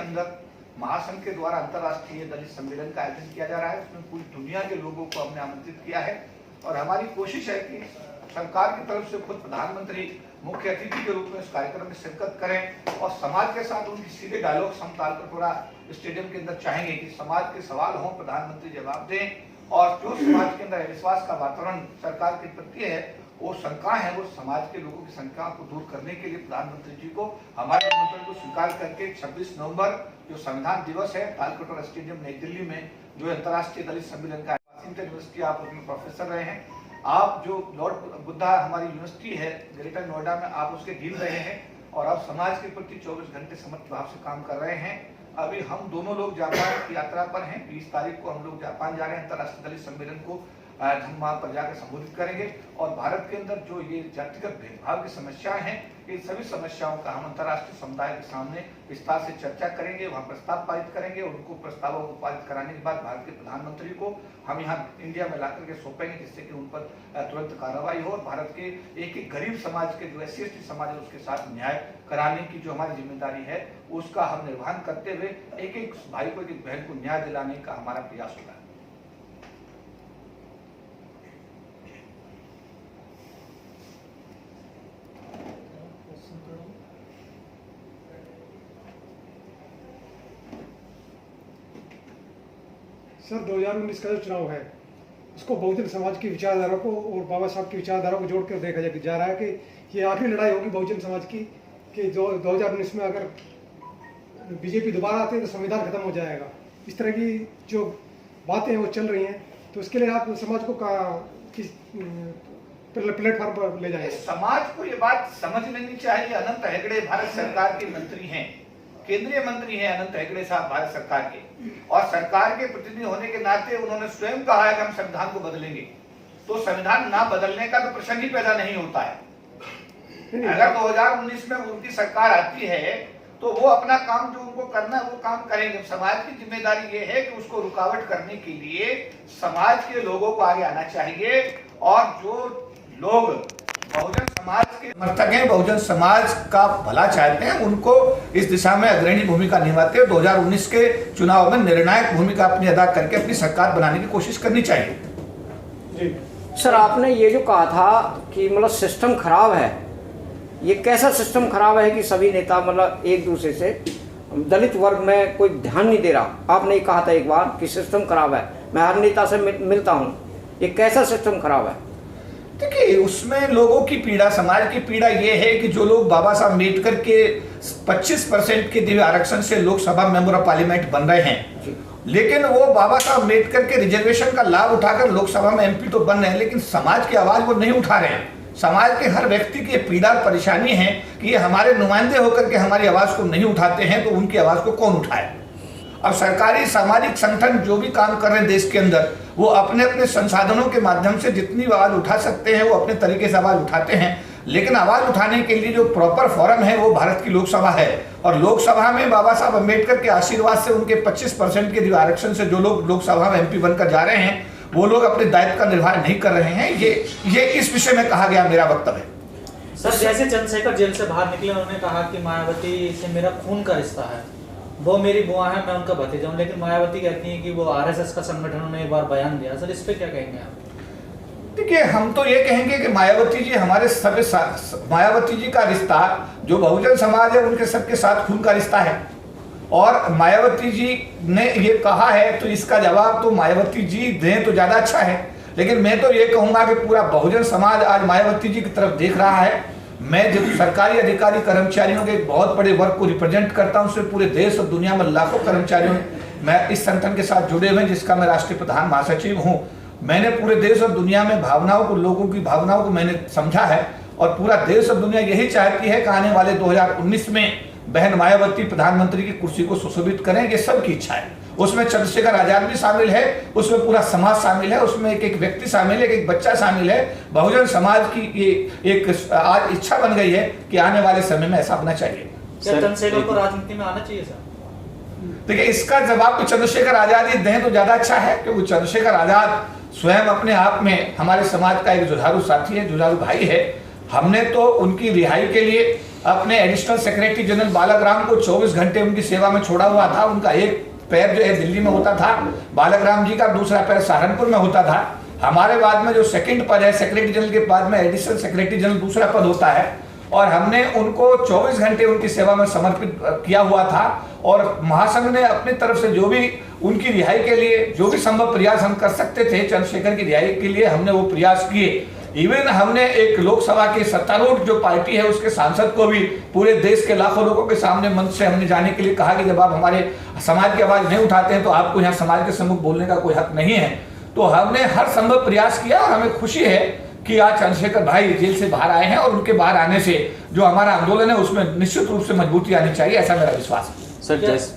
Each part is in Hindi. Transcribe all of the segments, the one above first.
अंदर महासंघ के द्वारा अंतर्राष्ट्रीय दलित सम्मेलन का आयोजन किया जा रहा है। उसमें पूरी दुनिया के लोगों को हमने आमंत्रित किया है और हमारी कोशिश है कि सरकार की तरफ से खुद प्रधानमंत्री मुख्य अतिथि के रूप में इस कार्यक्रम में शिरकत करें और समाज के साथ उनकी सीधे डायलॉग समताल पर थोड़ा स्टेडियम के अंदर चाहेंगे कि समाज के सवाल हों, प्रधानमंत्री जवाब दें और जो समाज के अंदर विश्वास का वातावरण सरकार के प्रति है, वो शंका है, वो समाज के लोगों की शंका को दूर करने के लिए प्रधानमंत्री जी को हमारे आमंत्रण को स्वीकार करके 26 नवंबर जो संविधान दिवस है तालकटोरा स्टेडियम नई दिल्ली में जो अंतर्राष्ट्रीय दलित सम्मेलन का वाशिंगटन यूनिवर्सिटी आप उसमें प्रोफेसर रहे हैं, आप जो लॉर्ड बुद्धा हमारी यूनिवर्सिटी है ग्रेटर नोएडा में आप उसके डीन रहे हैं और आप समाज के प्रति 24 घंटे समर्पित भाव से काम कर रहे हैं। अभी हम दोनों लोग जापान की यात्रा पर हैं। 20 तारीख को हम लोग जापान जा रहे हैं। अंतर्राष्ट्रीय दलित सम्मेलन को हम वहां पर जाकर संबोधित करेंगे और भारत के अंदर जो ये जातिगत भेदभाव की समस्याएं हैं, इन सभी समस्याओं का हम अंतर्राष्ट्रीय समुदाय के सामने विस्तार से चर्चा करेंगे, वहां प्रस्ताव पारित करेंगे और उनको प्रस्तावों को पारित कराने के बाद भारत के प्रधानमंत्री को हम यहाँ इंडिया में ला करके सौंपेंगे जिससे कि उन पर तुरंत कार्रवाई हो और भारत के एक एक गरीब समाज के जो SC/ST समाज है उसके साथ न्याय कराने की जो हमारी जिम्मेदारी है उसका हम निर्वहन करते हुए एक एक भाई को, एक एक बहन को न्याय दिलाने का हमारा प्रयास होगा। सर 2019 का जो चुनाव है उसको बहुजन समाज की विचारधारा को और बाबा साहब की विचारधारा को जोड़कर देखा जा रहा है कि ये आखिरी लड़ाई होगी बहुजन समाज की कि जो 2019 में अगर बीजेपी दोबारा आते हैं तो संविधान खत्म हो जाएगा। इस तरह की जो बातें हैं वो चल रही हैं, तो इसके लिए आप समाज को किस प्लेटफॉर्म पर ले जाएंगे? समाज को ये बात समझ लेनी चाहिए। अनंत हेगड़े भारत सरकार के मंत्री हैं, केंद्रीय मंत्री हैं अनंत हेगड़े साहब भारत सरकार के, और सरकार के प्रतिनिधि होने के नाते उन्होंने स्वयं कहा है कि हम संविधान को बदलेंगे। तो संविधान ना बदलने का तो प्रश्न ही पैदा नहीं होता है। अगर 2019 में उनकी सरकार आती है तो वो अपना काम जो उनको करना है वो काम करेंगे। समाज की जिम्मेदारी ये है कि उसको रुकावट करने के लिए समाज के लोगों को आगे आना चाहिए और जो लोग बहुजन समाज के समर्थक हैं, बहुजन समाज का भला चाहते हैं, उनको इस दिशा में अग्रणी भूमिका निभाते हुए 2019 के चुनाव में निर्णायक भूमिका अपनी अदा करके अपनी सरकार बनाने की कोशिश करनी चाहिए। जी सर, आपने ये जो कहा था कि मतलब सिस्टम खराब है, ये कैसा सिस्टम खराब है कि सभी नेता मतलब एक दूसरे से दलित वर्ग में कोई ध्यान नहीं दे रहा? आपने कहा था एक बार कि सिस्टम खराब है, मैं हर नेता से मिलता हूँ, ये कैसा सिस्टम खराब है? देखिए, उसमें लोगों की पीड़ा, समाज की पीड़ा ये है कि जो लोग बाबा साहब अम्बेडकर के 25% के दिव्य आरक्षण से लोकसभा मेंबर ऑफ पार्लियामेंट बन रहे हैं, लेकिन वो बाबा साहब अम्बेडकर के रिजर्वेशन का लाभ उठाकर लोकसभा में MP तो बन रहे हैं, लेकिन समाज की आवाज वो नहीं उठा रहे हैं। समाज के हर व्यक्ति की पीड़ा और परेशानी है कि ये हमारे नुमाइंदे होकर के हमारी आवाज को नहीं उठाते हैं, तो उनकी आवाज को कौन उठाए? अब सरकारी सामाजिक संगठन जो भी काम कर रहे हैं देश के अंदर, वो अपने अपने संसाधनों के माध्यम से जितनी आवाज उठा सकते हैं वो अपने तरीके से आवाज उठाते हैं, लेकिन आवाज उठाने के लिए जो प्रॉपर फोरम है वो भारत की लोकसभा है और लोकसभा में बाबा साहब अम्बेडकर के आशीर्वाद से उनके 25% के आरक्षण से जो लोग लोकसभा में MP बनकर जा रहे हैं वो लोग अपने दायित्व का निर्वाह नहीं कर रहे हैं। ये इस विषय में कहा गया मेरा वक्तव्य है। सर, जैसे चंद्रशेखर जेल से बाहर निकले, उन्होंने कहा कि मायावती से मेरा खून का रिश्ता है, वो मेरी बुआ है, मैं उनका भतीजा हूं, लेकिन मायावती कहती हैं कि वो RSS का संगठन, उन्होंने एक बार बयान दिया। सर, इस पे क्या कहेंगे आप? देखिए, हम तो ये कहेंगे कि मायावती जी हमारे सब, मायावती जी का रिश्ता जो बहुजन समाज है उनके सबके साथ खून का रिश्ता है और मायावती जी ने ये कहा है तो इसका जवाब तो मायावती जी दें तो ज्यादा अच्छा है, लेकिन मैं तो ये कहूंगा कि पूरा बहुजन समाज आज मायावती जी की तरफ देख रहा है। मैं जब सरकारी अधिकारी कर्मचारियों के एक बहुत बड़े वर्ग को रिप्रेजेंट करता हूं, उसमें पूरे देश और दुनिया में लाखों कर्मचारियों मैं इस संगठन के साथ जुड़े हुए हैं जिसका मैं राष्ट्रीय प्रधान महासचिव हूं। मैंने पूरे देश और दुनिया में भावनाओं को, लोगों की भावनाओं को मैंने समझा है और पूरा देश और दुनिया यही चाहती है कि आने वाले 2019 में बहन मायावती प्रधानमंत्री की कुर्सी को सुशोभित करें। ये सबकी इच्छा है। उसमें चंद्रशेखर आजाद भी शामिल है, उसमें पूरा समाज शामिल है, उसमें एक एक व्यक्ति शामिल है, एक बच्चा शामिल है। बहुजन समाज की ये एक आज इच्छा बन गई है कि आने वाले समय में ऐसा होना चाहिए। क्या चंद्रशेखर को राजनीति में आना चाहिए सर? देखिए, इसका जवाब तो चंद्रशेखर आजाद ही दें तो ज्यादा अच्छा है, क्योंकि चंद्रशेखर आजाद स्वयं अपने आप में हमारे समाज का एक जुझारू साथी है, जुझारू भाई है। हमने तो उनकी रिहाई के लिए अपने एडिशनल सेक्रेटरी जनरल बालाग्राम को 24 घंटे उनकी सेवा में छोड़ा हुआ था। उनका एक पैर जो है दिल्ली में होता था, बालाग्राम जी का दूसरा पैर सहारनपुर में होता था। हमारे बाद में जो सेकंड पद है सेक्रेटरी जनरल के बाद में एडिशनल सेक्रेटरी जनरल दूसरा पद होता है, और हमने उनको 24 घंटे उनकी सेवा में समर्पित किया हुआ था। और महासंघ ने अपनी तरफ से जो भी उनकी रिहाई के लिए जो भी संभव प्रयास हम कर सकते थे चंद्रशेखर की रिहाई के लिए, हमने वो प्रयास किए। इवन हमने एक लोकसभा की सत्तारूढ़ जो पार्टी है उसके सांसद को भी पूरे देश के लाखों लोगों के सामने मंच से हमने जाने के लिए कहा कि जब आप हमारे समाज की आवाज नहीं उठाते हैं तो आपको यहाँ समाज के सम्मुख बोलने का कोई हक नहीं है। तो हमने हर संभव प्रयास किया और हमें खुशी है कि आज चंद्रशेखर भाई जेल से बाहर आए हैं, और उनके बाहर आने से जो हमारा आंदोलन है उसमें निश्चित रूप से मजबूती आनी चाहिए, ऐसा मेरा विश्वास है। सर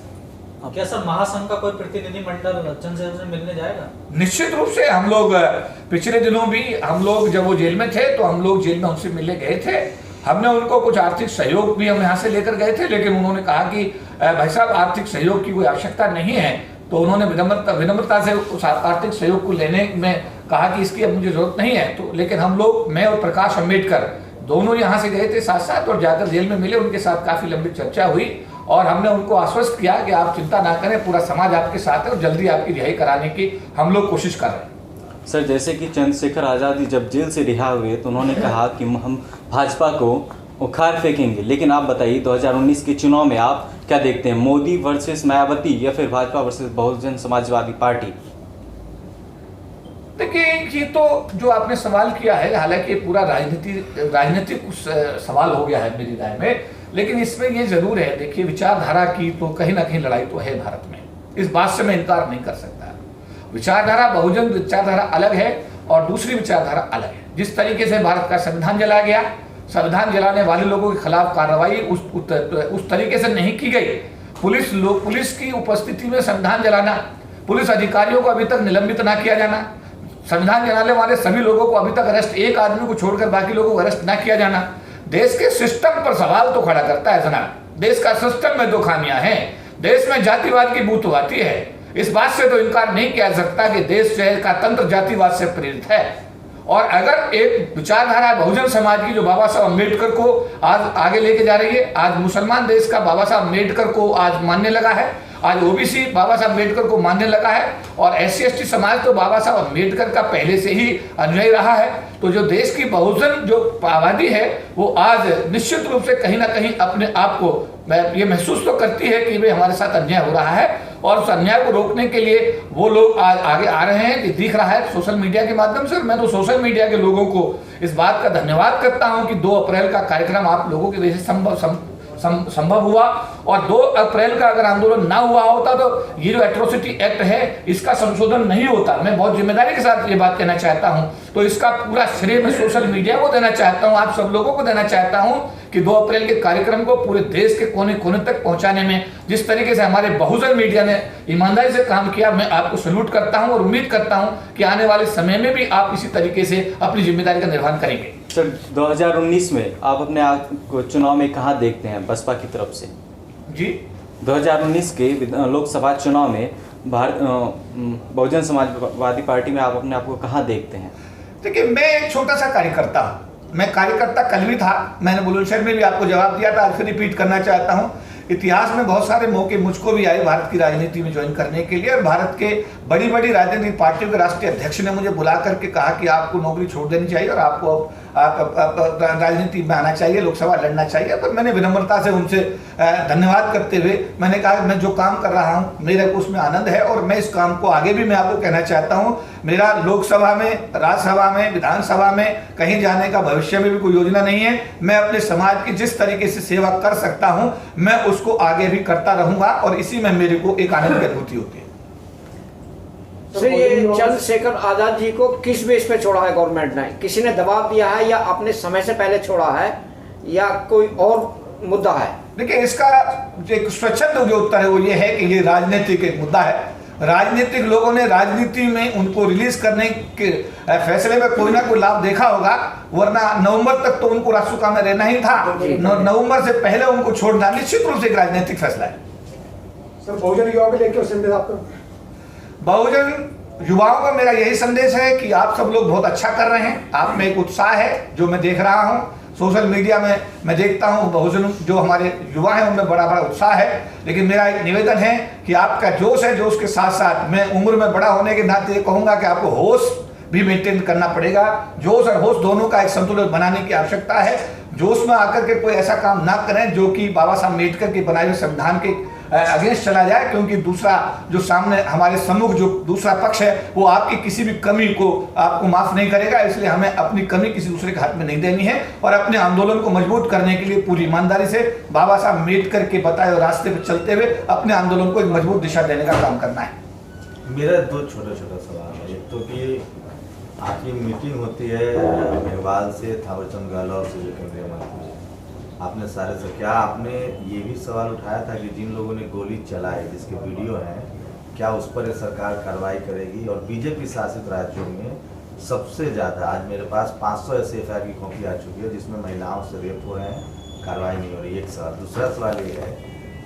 क्या सर महासंघ का कोई प्रतिनिधिमंडल चंद्रशेखर से मिलने जाएगा? निश्चित रूप से हम लोग पिछले दिनों भी हम लोग जब वो जेल में थे तो हम लोग जेल में उनसे मिलने गए थे। हमने उनको कुछ आर्थिक सहयोग भी हम यहाँ से लेकर गए थे, लेकिन उन्होंने कहा कि भाई साहब आर्थिक सहयोग की कोई आवश्यकता नहीं है। तो उन्होंने विनम्रता से उस आर्थिक सहयोग को लेने में कहा कि इसकी अब मुझे जरूरत नहीं है। तो लेकिन हम लोग, मैं और प्रकाश अम्बेडकर दोनों यहाँ से गए थे साथ साथ, और जाकर जेल में मिले, उनके साथ काफी लंबी चर्चा हुई और हमने उनको आश्वस्त किया कि आप चिंता ना करें, पूरा समाज आपके साथ है और जल्दी आपकी रिहाई कराने की हम लोग कोशिश कर रहे हैं। सर जैसे कि चंद्रशेखर आज़ाद जब जेल से रिहा हुए तो उन्होंने कहा कि हम भाजपा को उखाड़ फेंकेंगे, लेकिन आप बताइए 2019 के चुनाव में आप क्या देखते हैं, मोदी वर्सेस मायावती या फिर भाजपा वर्सेस बहुजन समाजवादी पार्टी? देखिए ये तो जो आपने सवाल किया है, हालांकि पूरा राजनीतिक सवाल हो गया है मेरी राय में, लेकिन इसमें ये जरूर है, देखिए विचारधारा की तो कहीं ना कहीं लड़ाई तो है भारत में, इस बात से मैं इनकार नहीं कर सकता। विचारधारा, बहुजन विचारधारा अलग है और दूसरी विचारधारा अलग है। जिस तरीके से भारत का संविधान जलाया गया, संविधान जलाने वाले लोगों के खिलाफ कार्रवाई उस तरीके से नहीं की गई। पुलिस की उपस्थिति में संविधान जलाना, पुलिस अधिकारियों को अभी तक निलंबित ना किया जाना, संविधान जलाने वाले सभी लोगों को अभी तक अरेस्ट, एक आदमी को छोड़कर बाकी लोगों को अरेस्ट ना किया जाना, देश के सिस्टम पर सवाल तो खड़ा करता है जनाब। देश का सिस्टम में दो खामियां हैं, देश में जातिवाद की बूतवाती है, इस बात से तो इनकार नहीं किया जा सकता कि देश का तंत्र जातिवाद से प्रेरित है। और अगर एक विचारधारा बहुजन समाज की जो बाबा साहब अम्बेडकर को आज आगे लेके जा रही है, आज मुसलमान देश का बाबा साहब अम्बेडकर को आज मानने लगा है, आज ओबीसी बाबा साहब अम्बेडकर को मानने लगा है, और SC/ST समाज तो बाबा साहब अम्बेडकर का पहले से ही अनुयायी रहा है। तो जो देश की बहुजन जो आबादी है वो आज निश्चित रूप से कहीं ना कहीं अपने आप को ये महसूस तो करती है कि भाई हमारे साथ अन्याय हो रहा है, और उस अन्याय को रोकने के लिए वो लोग आज आगे आ रहे हैं, कि दिख रहा है सोशल मीडिया के माध्यम से। मैं तो सोशल मीडिया के लोगों को इस बात का धन्यवाद करता हूं कि 2 अप्रैल का कार्यक्रम आप लोगों की वजह से संभव हुआ, और 2 अप्रैल का अगर आंदोलन ना हुआ होता तो ये जो एट्रोसिटी एक्ट है इसका संशोधन नहीं होता। मैं बहुत जिम्मेदारी के साथ ये बात कहना चाहता हूं। तो इसका पूरा श्रेय मैं सोशल मीडिया को देना चाहता हूं, आप सब लोगों को देना चाहता हूं कि 2 अप्रैल के कार्यक्रम को पूरे देश के कोने कोने तक पहुंचाने में जिस तरीके से हमारे बहुजन मीडिया ने ईमानदारी से काम किया, मैं आपको सैल्यूट करता हूं और उम्मीद करता हूं कि आने वाले समय में भी आप इसी तरीके से अपनी जिम्मेदारी का निर्वहन करेंगे। सर 2019 में आप अपने आप को चुनाव में कहाँ देखते हैं बसपा की तरफ से? जी 2019 के लोकसभा चुनाव में बहुजन समाजवादी पार्टी में आप अपने आप को कहाँ देखते हैं? देखिए मैं एक छोटा सा कार्यकर्ता हूँ, मैं कार्यकर्ता कल भी था, मैंने बुलंदशहर में भी आपको जवाब दिया था, आज फिर रिपीट करना चाहता हूँ। इतिहास में बहुत सारे मौके मुझको भी आए भारत की राजनीति में ज्वाइन करने के लिए, और भारत के बड़ी बड़ी राजनीतिक पार्टियों के राष्ट्रीय अध्यक्ष ने मुझे बुला करके कहा कि आपको नौकरी छोड़ देनी चाहिए और आपको राजनीति में आना चाहिए, लोकसभा लड़ना चाहिए। पर मैंने विनम्रता से उनसे धन्यवाद करते हुए मैंने कहा मैं जो काम कर रहा हूं मेरे को उसमें आनंद है, और मैं इस काम को आगे भी मैं आपको कहना चाहता हूं। मेरा लोकसभा में, राज्यसभा में, विधानसभा में कहीं जाने का भविष्य में भी कोई योजना नहीं है। मैं अपने समाज की जिस तरीके से सेवा कर सकता हूं मैं उसको आगे भी करता रहूंगा, और इसी में मेरे को एक आनंद की अनुभूति होती है। सर ये चंद्रशेखर आजाद जी को किस बेस पे छोड़ा है गवर्नमेंट ने? किसी ने दबाव दिया है या अपने समय से पहले छोड़ा है या कोई और मुद्दा है? देखिए इसका एक स्वच्छंद जो उत्तर है वो ये है कि ये राजनीतिक एक मुद्दा है। राजनीतिक लोगों ने राजनीति में उनको रिलीज करने के फैसले में कोई ना कोई लाभ देखा होगा, वरना नवंबर तक तो उनको रासुका में रहना ही था। नवंबर से पहले उनको छोड़ना निश्चित रूप से एक राजनीतिक फैसला है। सर बहुजन युवाओं के लिए क्या संदेश आपका? बहुजन युवाओं का मेरा यही संदेश है कि आप सब लोग बहुत अच्छा कर रहे हैं, आप में एक उत्साह है जो मैं देख रहा हूं। सोशल मीडिया में मैं देखता हूँ बहुजन जो हमारे युवा हैं उनमें बड़ा बड़ा उत्साह है, लेकिन मेरा एक निवेदन है कि आपका जोश है, जोश के साथ साथ मैं उम्र में बड़ा होने के नाते ये कहूँगा कि आपको होश भी मेंटेन करना पड़ेगा। जोश और होश दोनों का एक संतुलन बनाने की आवश्यकता है। जोश में आकर के कोई ऐसा काम ना करें जो कि बाबा साहब अम्बेडकर के बनाए हुए संविधान के अगेंस्ट चला जाए, क्योंकि दूसरा जो सामने हमारे सम्मुख जो दूसरा पक्ष है वो आपकी किसी भी कमी को आपको माफ नहीं करेगा। इसलिए हमें अपनी कमी किसी दूसरे के हाथ में नहीं देनी है और अपने आंदोलन को मजबूत करने के लिए पूरी ईमानदारी से बाबा साहब अम्बेडकर के बताए हुए रास्ते पर चलते हुए अपने आंदोलन को एक मजबूत दिशा देने का काम करना है। मेरा दो छोटा छोटा सवाल है। एक तो कि आपकी मीटिंग होती है मेघवाल से, थावरचंद गहलोत से, जो केंद्रीय मंत्री, आपने सारे से क्या आपने ये भी सवाल उठाया था कि जिन लोगों ने गोली चलाई जिसके वीडियो हैं, क्या उस पर सरकार कार्रवाई करेगी? और बीजेपी शासित राज्यों में सबसे ज़्यादा आज मेरे पास 500 SFI की कॉपी आ चुकी है जिसमें महिलाओं से रेप हो रहे हैं, कार्रवाई नहीं हो रही। एक सवाल। दूसरा सवाल ये है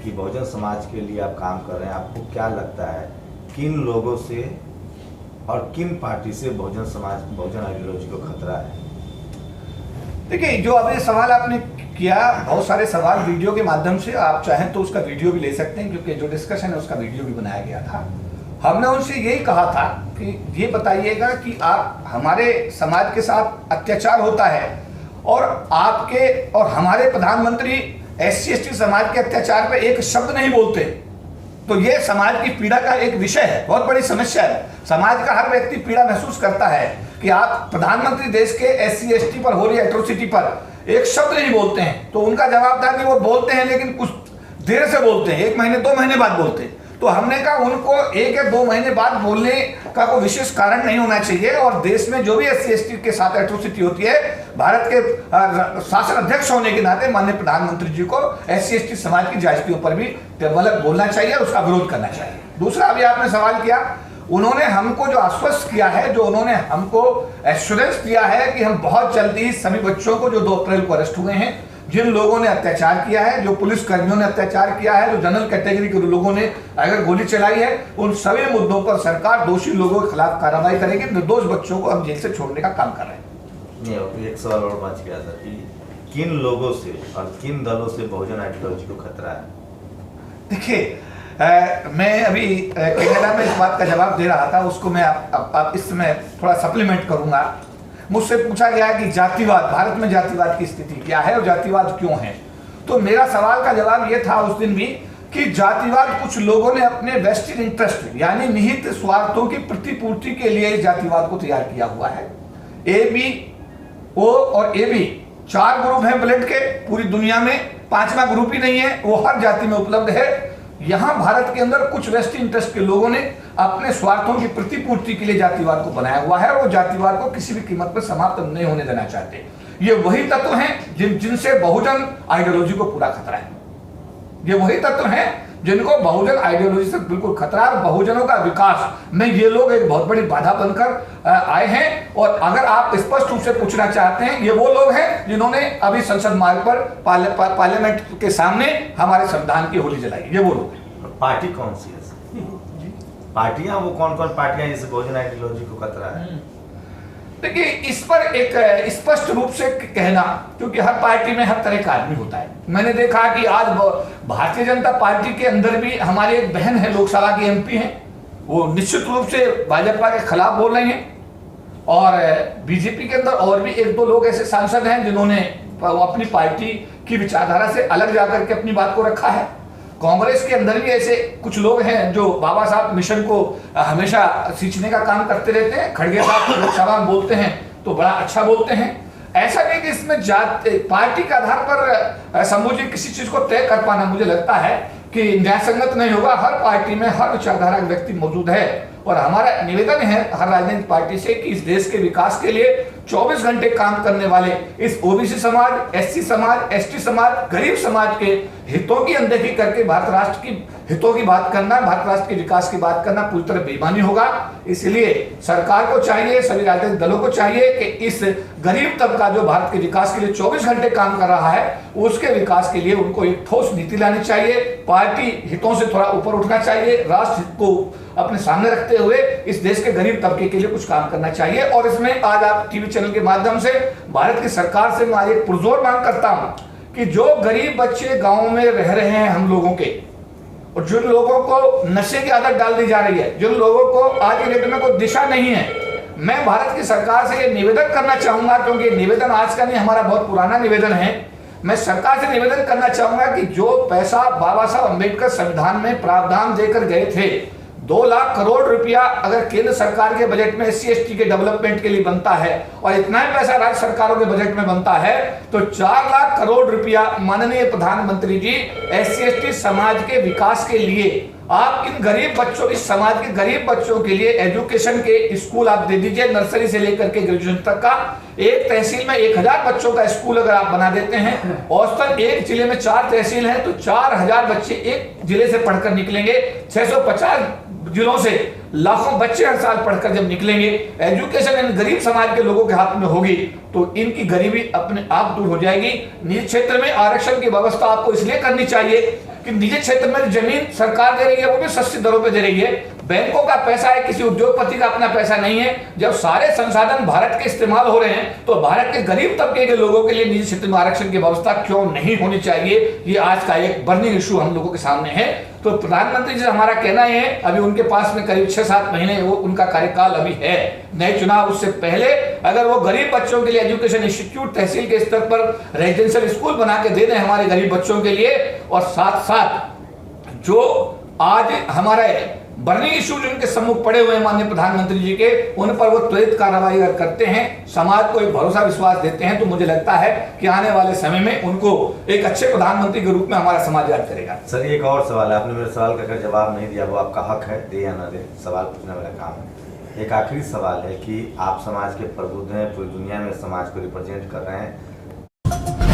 कि बहुजन समाज के लिए आप काम कर रहे हैं, आपको क्या लगता है किन लोगों से और किन पार्टी से बहुजन समाज, बहुजन आइडियोलॉजी को खतरा है? देखिए, जो अभी सवाल आपने किया, बहुत सारे सवाल वीडियो के माध्यम से आप चाहें तो उसका वीडियो भी ले सकते हैं, क्योंकि जो डिस्कशन है उसका वीडियो भी बनाया गया था। हमने उनसे यही कहा था कि ये बताइएगा कि आप हमारे समाज के साथ अत्याचार होता है और आपके और हमारे प्रधानमंत्री SC/ST समाज के अत्याचार पे एक शब्द नहीं बोलते, तो ये समाज की पीड़ा का एक विषय है, बहुत बड़ी समस्या है। समाज का हर व्यक्ति पीड़ा महसूस करता है कि आप प्रधानमंत्री देश के SC/ST पर हो रही एट्रोसिटी पर एक शब्द नहीं बोलते हैं। तो उनका जवाब था कि वो बोलते हैं लेकिन कुछ देर से बोलते हैं, 1 महीने 2 महीने बाद बोलते हैं। तो हमने कहा उनको 1 या 2 महीने बाद बोलने का कोई विशेष कारण नहीं होना चाहिए, और देश में जो भी SC/ST के साथ एट्रोसिटी होती है, भारत के शासन अध्यक्ष होने के नाते माननीय प्रधानमंत्री जी को SC/ST समाज की जायजतियों पर भी बोलना चाहिए, उसका विरोध करना चाहिए। दूसरा, अभी आपने सवाल किया, उन्होंने हमको जो आश्वस्त किया है, जो उन्होंने हमको एश्योरेंस दिया है कि हम बहुत जल्दी सभी बच्चों को जो 2 अप्रैल को अरेस्ट हुए हैं, जिन लोगों ने अत्याचार किया है, जो पुलिस कर्मियों ने अत्याचार किया है, जो जनरल कैटेगरी के लोगों ने अगर गोली चलाई है, उन सभी मुद्दों पर सरकार दोषी लोगों के खिलाफ कार्रवाई करेगी। निर्दोष बच्चों को हम जेल से छोड़ने का काम कर रहे हैं। नहीं, एक सवाल और बच गया था कि किन लोगों से और किन दलों से बहुजन आइडियोलॉजी को खतरा है? देखिए, मैं अभी कनाडा में इस बात का जवाब दे रहा था, उसको मैं आप इस समय थोड़ा सप्लीमेंट करूंगा। मुझसे पूछा गया कि जातिवाद, भारत में जातिवाद की स्थिति क्या है और जातिवाद क्यों है। तो मेरा सवाल का जवाब यह था उस दिन भी कि जातिवाद कुछ लोगों ने अपने वेस्टेड इंटरेस्ट यानी निहित स्वार्थों की प्रतिपूर्ति के लिए जातिवाद को तैयार किया हुआ है। AB, O और AB 4 ग्रुप हैं ब्लड के पूरी दुनिया में, 5वां ग्रुप ही नहीं है, वो हर जाति में उपलब्ध है। यहां भारत के अंदर कुछ वेस्ट इंटरेस्ट के लोगों ने अपने स्वार्थों की प्रतिपूर्ति के लिए जातिवाद को बनाया हुआ है, और वो जातिवाद को किसी भी कीमत पर समाप्त नहीं होने देना चाहते। ये वही तत्व हैं जिनसे बहुजन आइडियोलॉजी को पूरा खतरा है। ये वही तत्व हैं जिनको बहुजन आइडियोलॉजी से बिल्कुल खतरा है। बहुजनों का विकास में ये लोग एक बहुत बड़ी बाधा बनकर आए हैं। और अगर आप स्पष्ट रूप से पूछना चाहते हैं, ये वो लोग हैं जिन्होंने अभी संसद मार्ग पर पार्लियामेंट के सामने हमारे संविधान की होली जलाई, ये वो लोग हैं। पार्टी कौन सी है? पार्टियां वो कौन कौन पार्टियां जिससे बहुजन आइडियोलॉजी को खतरा है? देखिए, इस पर एक स्पष्ट रूप से कहना, क्योंकि हर पार्टी में हर तरह का आदमी होता है। मैंने देखा कि आज भारतीय जनता पार्टी के अंदर भी हमारी एक बहन है, लोकसभा की MP हैं, वो निश्चित रूप से भाजपा के खिलाफ बोल रही हैं। और बीजेपी के अंदर और भी 1-2 लोग ऐसे सांसद हैं जिन्होंने अपनी पार्टी की विचारधारा से अलग जाकर के अपनी बात को रखा है। कांग्रेस के अंदर भी ऐसे कुछ लोग हैं जो बाबा साहब मिशन को हमेशा सींचने का काम करते रहते हैं। खड़गे साहब लोकसभा में बोलते हैं तो बड़ा अच्छा बोलते हैं। ऐसा नहीं कि इसमें पार्टी के आधार पर समूची किसी चीज को तय कर पाना मुझे लगता है कि न्याय संगत नहीं होगा। हर पार्टी में हर विचारधारा का व्यक्ति मौजूद है, और हमारा निवेदन है हर राजनीतिक पार्टी से कि इस देश के विकास के लिए 24 घंटे काम करने वाले इस OBC समाज, SC समाज, ST समाज, गरीब समाज के हितों की अनदेखी करके भारत राष्ट्र की हितों की बात करना, भारत राष्ट्र के विकास की बात करना पूरी तरह बेईमानी होगा। इसलिए सरकार को चाहिए, सभी राजनीतिक दलों को चाहिए कि इस गरीब तबका जो भारत के विकास के लिए 24 घंटे काम कर रहा है, उसके विकास के लिए उनको एक ठोस नीति लानी चाहिए। पार्टी हितों से थोड़ा ऊपर उठना चाहिए, राष्ट्र हित को अपने सामने रखते हुए इस देश के गरीब तबके के लिए कुछ काम करना चाहिए। और इसमें आज आप TV चैनल के माध्यम से भारत की सरकार से मैं एक पुरजोर मांग करता हूं कि जो गरीब बच्चे गाँव में रह रहे हैं हम लोगों के, और जिन लोगों को नशे की आदत डाल दी जा रही है, जिन लोगों को आज के डेट में कोई दिशा नहीं है, मैं भारत की सरकार से ये निवेदन करना चाहूंगा, क्योंकि निवेदन आज का नहीं, हमारा बहुत पुराना निवेदन है। मैं सरकार से निवेदन करना चाहूंगा कि जो पैसा बाबा साहब अम्बेडकर संविधान में प्रावधान देकर गए थे, 2 लाख करोड़ रुपया अगर केंद्र सरकार के बजट में SC/ST के डेवलपमेंट के लिए बनता है और इतना ही पैसा राज्य सरकारों के बजट में बनता है, तो 4 लाख करोड़ रुपया माननीय प्रधानमंत्री जी SC/ST समाज के विकास के लिए आप इन गरीब बच्चों, इस समाज के गरीब बच्चों के लिए एजुकेशन के स्कूल आप दे दीजिए, नर्सरी से लेकर के ग्रेजुएशन तक का। एक तहसील में 1000 बच्चों का स्कूल अगर आप बना देते हैं, औसतन एक जिले में 4 तहसील हैं, तो 4000 बच्चे एक जिले से पढ़कर निकलेंगे। 650 जिलों से लाखों बच्चे हर साल पढ़कर जब निकलेंगे, एजुकेशन इन गरीब समाज के लोगों के हाथ में होगी, तो इनकी गरीबी अपने आप दूर हो जाएगी। निजी क्षेत्र में आरक्षण की व्यवस्था आपको इसलिए करनी चाहिए कि निजी क्षेत्र में जमीन सरकार दे रही है, वो भी सस्ती दरों पे दे रही है। बैंकों का पैसा है, किसी उद्योगपति का अपना पैसा नहीं है। जब सारे संसाधन भारत के इस्तेमाल हो रहे हैं, तो भारत के गरीब तबके के लोगों के लिए निजी क्षेत्र में आरक्षण की व्यवस्था क्यों नहीं होनी चाहिए? ये आज का एक बर्निंग इशू हम लोगों के सामने है। तो प्रधानमंत्री जी हमारा कहना है, अभी उनके पास में करीब 6-7 महीने वो उनका कार्यकाल अभी है, नए चुनाव उससे पहले अगर वो गरीब बच्चों के लिए एजुकेशन इंस्टीट्यूट तहसील के स्तर पर रेजिडेंशियल स्कूल बना के दे दें हमारे गरीब बच्चों के लिए, और साथ साथ जो आज हमारे बर्निंग इशू जो उनके सम्मुख पड़े हुए हैं माननीय प्रधानमंत्री जी के, उन पर वो त्वरित कार्रवाई अगर करते हैं, समाज को एक भरोसा विश्वास देते हैं, तो मुझे लगता है कि आने वाले समय में उनको एक अच्छे प्रधानमंत्री के रूप में हमारा समाज याद करेगा। सर एक और सवाल है, आपने मेरे सवाल का अगर जवाब नहीं दिया, वो आपका हक है, दे या ना दे, सवाल पूछना मेरा काम है। एक आखिरी सवाल है कि आप समाज के प्रबुद्ध हैं, पूरी दुनिया में समाज को रिप्रेजेंट कर रहे हैं।